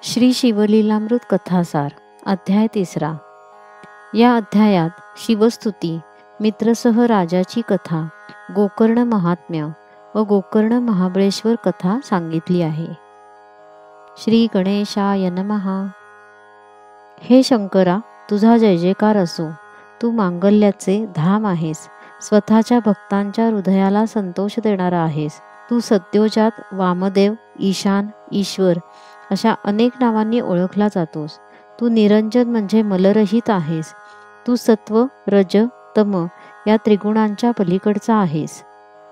श्री शिवलीलामृत कथासार अध्याय 3. या अध्यायात शिवस्तुती, मित्रसह राजाची कथा, गोकर्ण महात्म्य व गोकर्ण महाबळेश्वर कथा सांगितली आहे. श्री गणेशाय नमः. हे शंकरा, तुझा जय जयकार असो. तू मांगल्याचे धाम आहेस. स्वतःच्या भक्तांच्या हृदयाला संतोष देणारा आहेस. तू सद्योजात, वामदेव, ईशान, ईश्वर अशा अनेक नावांनी ओळखला जातोस. तू निरंजन म्हणजे मलरहित आहेस. तू सत्व, रज, तम या त्रिगुणांच्या पलीकडचा आहेस.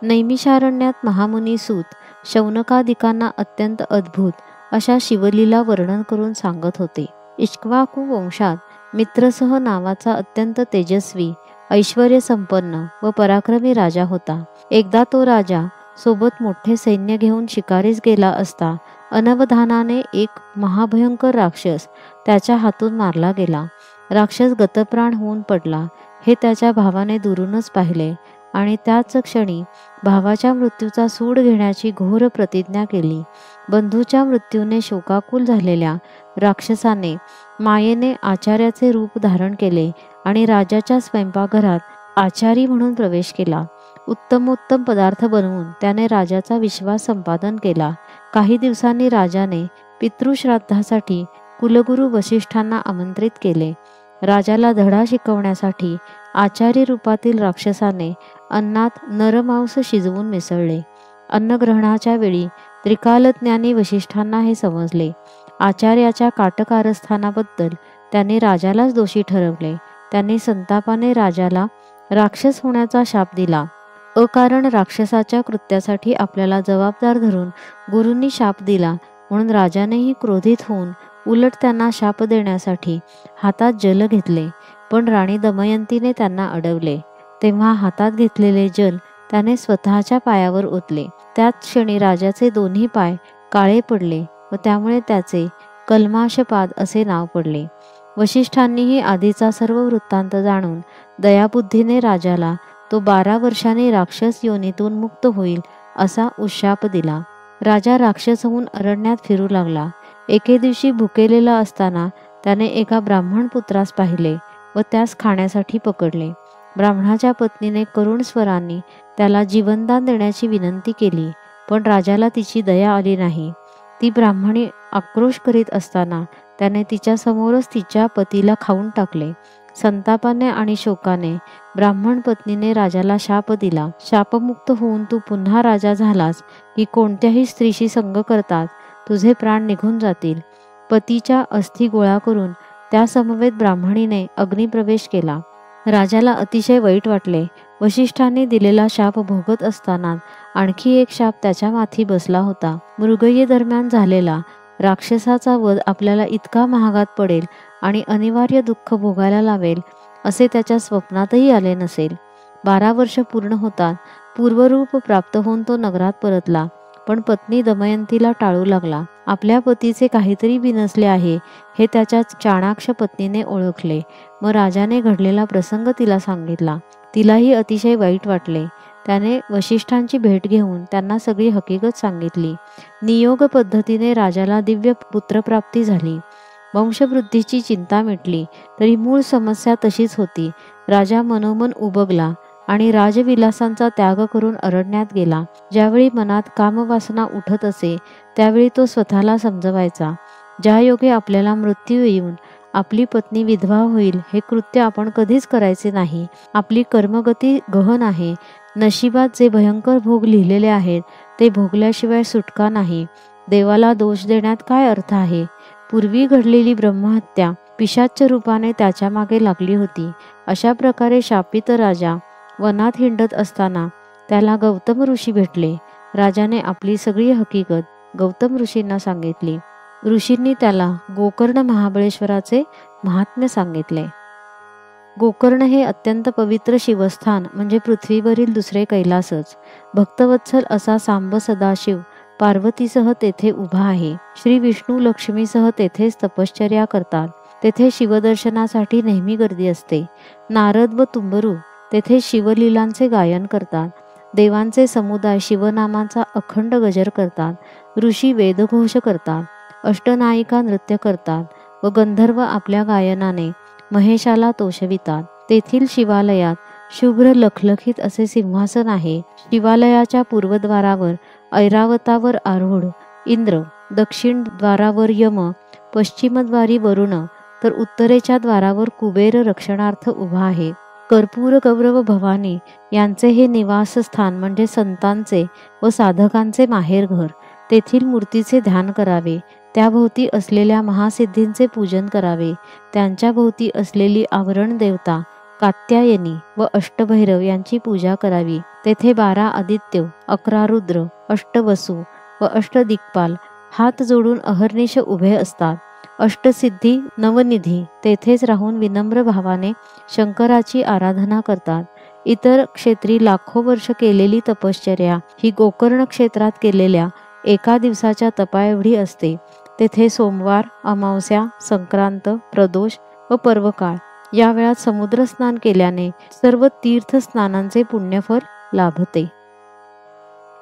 नैमिषारण्यात महामुनी सूत शौनकादिकांना अत्यंत अद्भुत अशा शिवलीला वर्णन करून सांगत होते. इक्ष्वाकू वंशात मित्रसह नावाचा अत्यंत तेजस्वी, ऐश्वर्य संपन्न व पराक्रमी राजा होता. एकदा तो राजा सोबत मोठे सैन्य घेऊन शिकारीस गेला असता अनवधानाने एक महाभयंकर राक्षस त्याच्या हातून मारला गेला. राक्षस गतप्राण होऊन पडला. हे त्याच्या भावाने दुरूनच पाहिले आणि त्याच क्षणी भावाच्या मृत्यूचा सूड घेण्याची घोर प्रतिज्ञा केली. बंधूच्या मृत्यूने शोकाकुल झालेल्या राक्षसाने मायेने आचार्याचे रूप धारण केले आणि राजाच्या स्वयंपाकघरात आचारी म्हणून प्रवेश केला. उत्तमोत्तम पदार्थ बनवून त्याने राजाचा विश्वास संपादन केला. काही दिवसांनी राजाने पितृश्राद्धासाठी कुलगुरू वसिष्ठांना आमंत्रित केले. राजाला धडा शिकवण्यासाठी आचारी रूपातील राक्षसाने अन्नात नरमांस शिजवून मिसळले. अन्नग्रहणाच्या वेळी त्रिकालज्ञानी वसिष्ठांना हे समजले. आचार्याच्या काटकारस्थानाबद्दल त्याने राजालाच दोषी ठरवले. त्यांनी संतापाने राजाला राक्षस होण्याचा शाप दिला. अकारण राक्षसाच्या कृत्यासाठी आपल्याला जबाबदार धरून गुरूंनी शाप दिला म्हणून राजानेही क्रोधित होऊन उलट त्यांना शाप देण्यासाठी हातात जल घेतले. पण राणी दमयंतीने त्यांना अडवले. तेव्हा हातात घेतलेले जल त्याने स्वतःच्या पायावर ओतले. त्याच क्षणी राजाचे दोन्ही पाय काळे पडले व त्यामुळे त्याचे कल्माशपाद असे नाव पडले. वसिष्ठांनीही आधीचा सर्व वृत्तांत जाणून दयाबुद्धीने राजाला तो 12 वर्षांनी राक्षस योनीतून मुक्त होईल असा उशाप दिला. राजा राक्षस होऊन अरण्यात फिरू लागला. एके दिवशी भुकेलेला असताना त्याने एका ब्राह्मण पुत्रास पाहिले व त्यास खाण्यासाठी पकडले. ब्राह्मणाच्या पत्नीने करुण स्वरांनी त्याला जीवनदान देण्याची विनंती केली, पण राजाला तिची दया आली नाही. ती ब्राह्मणी आक्रोश करीत असताना त्याने तिच्या समोरच तिच्या पतीला खाऊन टाकले. संतापाने आणि शोकाने ब्राह्मण पत्नीने राजाला शाप दिला. शापमुक्त होऊन तू पुन्हा राजा झालास की कोणत्याही स्त्रीशी संग करतात तुझे प्राण निघून जातील. पतीच्या अस्थी गोळा करून त्या समवेत ब्राह्मणीने अग्निप्रवेश केला. राजाला अतिशय वाईट वाटले. वसिष्ठांनी दिलेला शाप भोगत असताना आणखी एक शाप त्याच्या माथी बसला होता. मृगयेदरम्यान झालेला राक्षसाचा वध आपल्याला इतका महागात पडेल आणि अनिवार्य दुःख भोगायला लावेल असे त्याच्या स्वप्नातही आले नसेल. 12 वर्ष पूर्ण होतात पूर्वरूप प्राप्त होऊन तो नगरात परतला. पण पत्नी दमयंतीला टाळू लागला. आपल्या पतीचे काहीतरी बिनसले आहे हे त्याच्या चाणाक्ष पत्नीने ओळखले. मग राजाने घडलेला प्रसंग तिला सांगितला. तिलाही अतिशय वाईट वाटले. त्याने वसिष्ठांची भेट घेऊन त्यांना सगळी हकीकत सांगितली. नियोग पद्धतीने राजाला दिव्य पुत्रप्राप्ती झाली. वंशवृद्धीची चिंता मिटली, तरी मूळ समस्या तशीच होती. राजा मनोमन उबगला आणि राजविलासांचा त्याग करून अरण्यात गेला. ज्यावेळी मनात कामवासना उठत असे त्यावेळी तो स्वतःला समजवायचा, ज्यायोगे आपल्याला मृत्यू येऊन आपली पत्नी विधवा होईल हे कृत्य आपण कधीच करायचे नाही. आपली कर्मगती गहन आहे. नशिबात जे भयंकर भोग लिहिलेले आहेत ते भोगल्याशिवाय सुटका नाही. देवाला दोष देण्यात काय अर्थ आहे. पूर्वी घडलेली ब्रह्महत्या पिशाच्य रूपाने त्याच्या मागे लागली होती. अशा प्रकारे शापित राजा वनात हिंडत असताना त्याला गौतम ऋषी भेटले. राजाने आपली सगळी हकीकत गौतम ऋषींना सांगितली. ऋषींनी त्याला गोकर्ण महाबळेश्वराचे महात्म्य सांगितले. गोकर्ण हे अत्यंत पवित्र शिवस्थान म्हणजे पृथ्वीवरील दुसरे कैलासच. भक्तवत्सल असा सांब सदाशिव पार्वतीसह तेथे उभा आहे. श्री विष्णू लक्ष्मीसह तेथेच तपश्चर्या करतात. तेथे शिवदर्शनासाठी नेहमी गर्दी असते. नारद व तुंबरू तेथे शिवलीलांचे गायन करतात. देवांचे समुदाय शिवनामाचा अखंड गजर करतात. ऋषी वेदघोष करतात. अष्टनायिका नृत्य करतात व गंधर्व आपल्या गायनाने महेशाला तोषवितात. तेथील शिवालयात शुभ्र लखलखीत असे सिंहासन आहे. शिवालयाच्या पूर्वद्वारावर ऐरावतावर आरूढ इंद्र, दक्षिण द्वारावर यम, पश्चिमद्वारी वरुण, तर उत्तरेच्या द्वारावर कुबेर रक्षणार्थ उभा आहे. कर्पूर गौरव भवानी यांचे हे निवासस्थान म्हणजे संतांचे व साधकांचे माहेरघर. तेथील मूर्तीचे ध्यान करावे, त्याभोवती असलेल्या महासिद्धींचे पूजन करावे, त्यांच्या भोवती असलेली आवरण देवता कात्यायनी व अष्टभैरव यांची पूजा करावी. तेथे 12 आदित्य, 11 रुद्र, 8 वसु व 8 दिक्पाल हात जोडून अहर्निश उभे असतात. अष्टसिद्धी नवनिधी तेथेच राहून विनम्र भावाने शंकराची आराधना करतात. इतर क्षेत्री लाखो वर्ष केलेली तपश्चर्या ही गोकर्ण क्षेत्रात केलेल्या एका दिवसाच्या तपाएवढी असते. तेथे सोमवार, अमावस्या, संक्रांत, प्रदोष व पर्वकाळ या वेळात समुद्र स्नान केल्याने सर्व तीर्थ स्नानांचे पुण्यफल लाभते.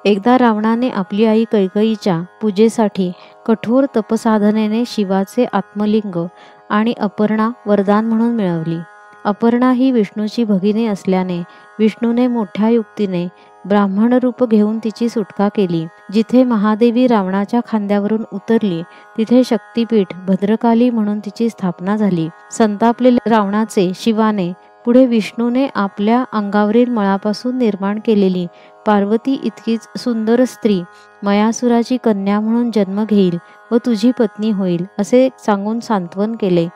एकदा रावणाने आपली आई कैकेयीच्या पूजेसाठी कठोर तपसाधनेने शिवाचे आत्मलिंग आणि अपर्णा वरदान म्हणून मिळवली. अपर्णा ही विष्णूची भगिनी असल्याने विष्णूने मोठ्या युक्तीने ब्राह्मण रूप घेऊन तिची सुटका केली. जिथे महादेवी रावणाच्या खांद्यावरून उतरली तिथे शक्तीपीठ भद्रकाली म्हणून तिची स्थापना झाली. संतापलेल्या रावणाचे शिवाने पुढे विष्णूने आपल्या अंगावरील मळापासून निर्माण केलेली पार्वती इतकीच सुंदर स्त्री मयासुराची कन्या म्हणून जन्म घेईल व तुझी पत्नी होईल असे सांगून सांत्वन केले.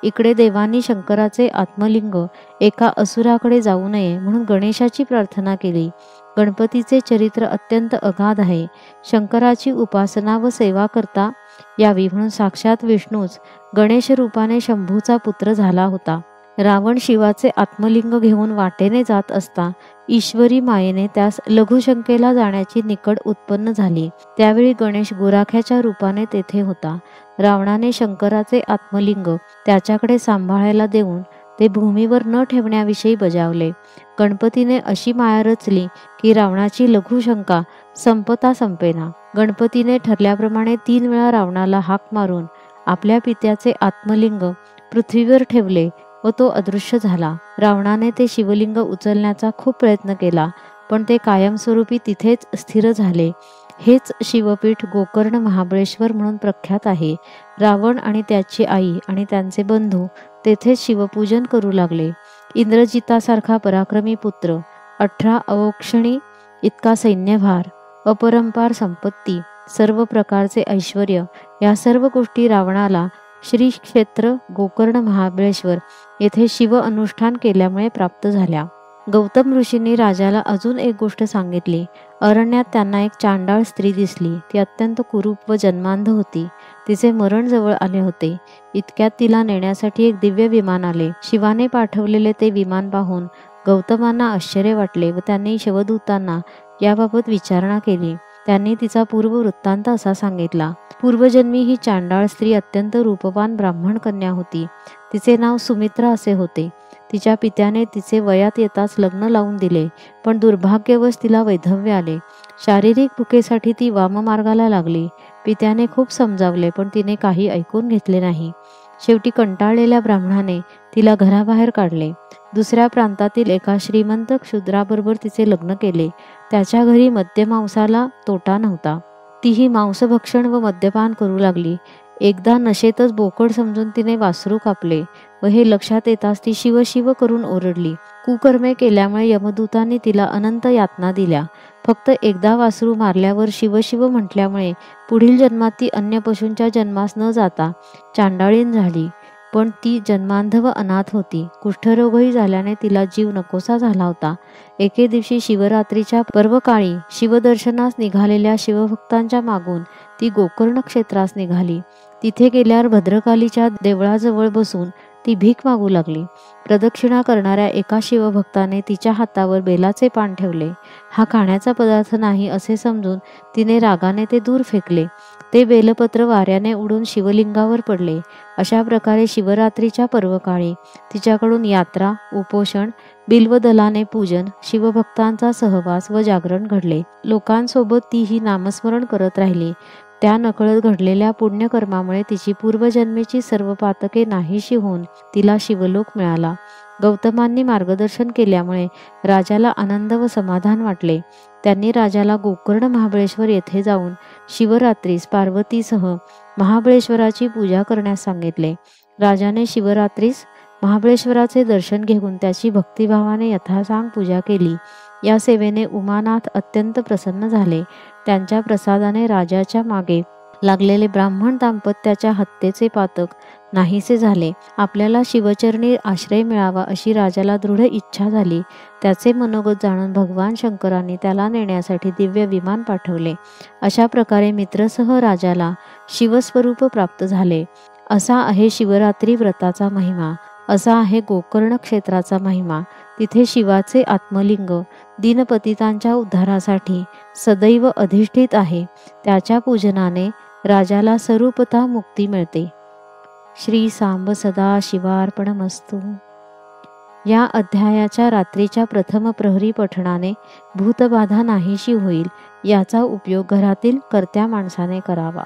इकडे देवांनी शंकराचे आत्मलिंग एका असुराकडे जाऊ नये म्हणून गणेशाची प्रार्थना केली. गणपतीचे चरित्र अत्यंत अगाध आहे. शंकराची उपासना व सेवा करता यावी म्हणून साक्षात विष्णूच गणेश रूपाने शंभूचा पुत्र झाला होता. रावण शिवाचे आत्मलिंग घेऊन वाटेने जात असता ईश्वरी मायेने त्यास लघुशंकेला जाण्याची निकड उत्पन्न झाली. त्यावेळी गणेश गुराख्याच्या रूपाने तेथे होता. रावणाने शंकराचे आत्मलिंग त्याच्याकडे सांभाळायला देऊन ते भूमीवर न ठेवण्याविषयी बजावले. गणपतीने अशी माया रचली की रावणाची लघुशंका संपता संपेना. गणपतीने ठरल्याप्रमाणे 3 वेळा रावणाला हाक मारून आपल्या पित्याचे आत्मलिंग पृथ्वीवर ठेवले व तो अदृश्य झाला. रावणाने ते शिवलिंग उचलण्याचा खूप प्रयत्न केला पण ते कायमस्वरूपी तिथेच स्थिर झाले. हेच शिवपीठ गोकर्ण महाबळेश्वर म्हणून प्रख्यात आहे. रावण आणि त्याची आई आणि त्यांचे बंधू तेथेच शिवपूजन करू लागले. इंद्रजितासारखा पराक्रमी पुत्र, 18 अवोक्षणी इतका सैन्यभार, अपरंपार संपत्ती, सर्व प्रकारचे ऐश्वर या सर्व गोष्टी रावणाला श्री क्षेत्र गोकर्ण महाबळेश्वर येथे शिव अनुष्ठान केल्यामुळे प्राप्त झाल्या. गौतम ऋषींनी राजाला अजून एक गोष्ट सांगितली. अरण्यात त्यांना एक चांडाळ स्त्री दिसली. ती अत्यंत कुरूप व जन्मांध होती. तिचे मरण जवळ आले होते. इतक्यात तिला नेण्यासाठी एक दिव्य विमान आले. शिवाने पाठवलेले ते विमान पाहून गौतमांना आश्चर्य वाटले व त्यांनी शिवदूतांना याबाबत विचारणा केली. त्यांनी तिचा पूर्व वृत्तांत असा सांगितला. पूर्वजन्मी ही चांडाळ स्त्री अत्यंत रूपवान ब्राह्मण कन्या होती. तिचे नाव सुमित्रा असे होते. तिच्या पित्याने तिचे वयात येताच लग्न लावून दिले पण दुर्भाग्यवश तिला वैधव्य आले. शारीरिक भुकेसाठी ती वाममार्गाला लागली. पित्याने खूप समजावले पण तिने काही ऐकून घेतले नाही. शेवटी कंटाळलेल्या ब्राह्मणाने तिला घराबाहेर काढले. दुसऱ्या प्रांतातील एका श्रीमंत क्षुद्राबरोबर तिचे लग्न केले. त्याच्या घरी मद्यमांसाला तोटा नव्हता. तीही मांसभक्षण व मद्यपान करू लागली. एकदा नशेतच बोकड समजून तिने वासरू कापले व हे लक्षात येताच ती शिव शिव करून ओरडली. कुकर्मे केल्यामुळे यमदूतांनी तिला अनंत यातना दिल्या. फक्त एकदा वासरू मारल्यावर शिव शिव म्हटल्यामुळे पुढील जन्मात ती अन्य पशूंच्या जन्मास न जाता चांडाळीन झाली. पण ती जन्मांध व अनाथ होती. कुष्ठरोगही झाल्याने तिला जीव नकोसा झाला होता. एके दिवशी शिवरात्रीच्या पर्वकाळी शिवदर्शनास निघालेल्या शिवभक्तांच्या मागून ती गोकर्ण क्षेत्रास निघाली. तिथे गेल्यावर भद्रकालीच्या देवळाजवळ बसून ती भीक मागू लागली. प्रदक्षिणा करणाऱ्या एका शिवभक्ताने तिच्या हातावर बेलाचे पान ठेवले. हा खाण्याचा पदार्थ नाही असे समजून तिने रागाने ते दूर फेकले. ते बेलपत्र वाऱ्याने उडून शिवलिंगावर पडले. अशा प्रकारे शिवरात्रीच्या पर्वकाळी तिच्याकडून यात्रा, उपोषण, बिल्वदलाने पूजन, शिवभक्तांचा सहवास व जागरण घडले. लोकांसोबत ती ही नामस्मरण करत राहिली. त्या नकळत घडलेल्या पुण्यकर्मामुळे तिची पूर्वजन्मेची सर्व पातके नाहीशी होऊन तिला शिवलोक मिळाला. गौतमांनी मार्गदर्शन केल्यामुळे राजाला आनंद व समाधान वाटले. त्यांनी राजाला गोकर्ण महाबळेश्वर येथे जाऊन शिवरात्रीस पार्वतीसह महाबळेश्वराची पूजा करण्यास सांगितले. राजाने शिवरात्रीस महाबळेश्वराचे दर्शन घेऊन त्याची भक्तिभावाने यथासांग पूजा केली. या सेवेने उमानाथ अत्यंत प्रसन्न झाले. त्यांच्या प्रसादाने राजाच्या मागे लागलेले ब्राह्मण दाम्पत्याच्या हत्येचे पातक नाहीसे झाले. आपल्याला शिवचरणी आश्रय मिळावा अशी राजाला दृढ इच्छा झाली. त्याचे मनोगत जाणून भगवान शंकरांनी त्याला नेण्यासाठी दिव्य विमान पाठवले. अशा प्रकारे मित्रसह राजाला शिवस्वरूप प्राप्त झाले. असा आहे शिवरात्री व्रताचा महिमा. असा आहे गोकर्ण क्षेत्राचा महिमा. तिथे शिवाचे आत्मलिंग दीनपतितांच्या उद्धारासाठी सदैव अधिष्ठित आहे. त्याच्या पूजनाने राजाला स्वरूपतः मुक्ती मिळते. श्री सांब सदा शिवार्पणमस्तु. या अध्यायाच्या रात्रीच्या प्रथम प्रहरी पठणाने भूतबाधा नाहीशी होईल. याचा उपयोग घरातील कर्त्या माणसाने करावा.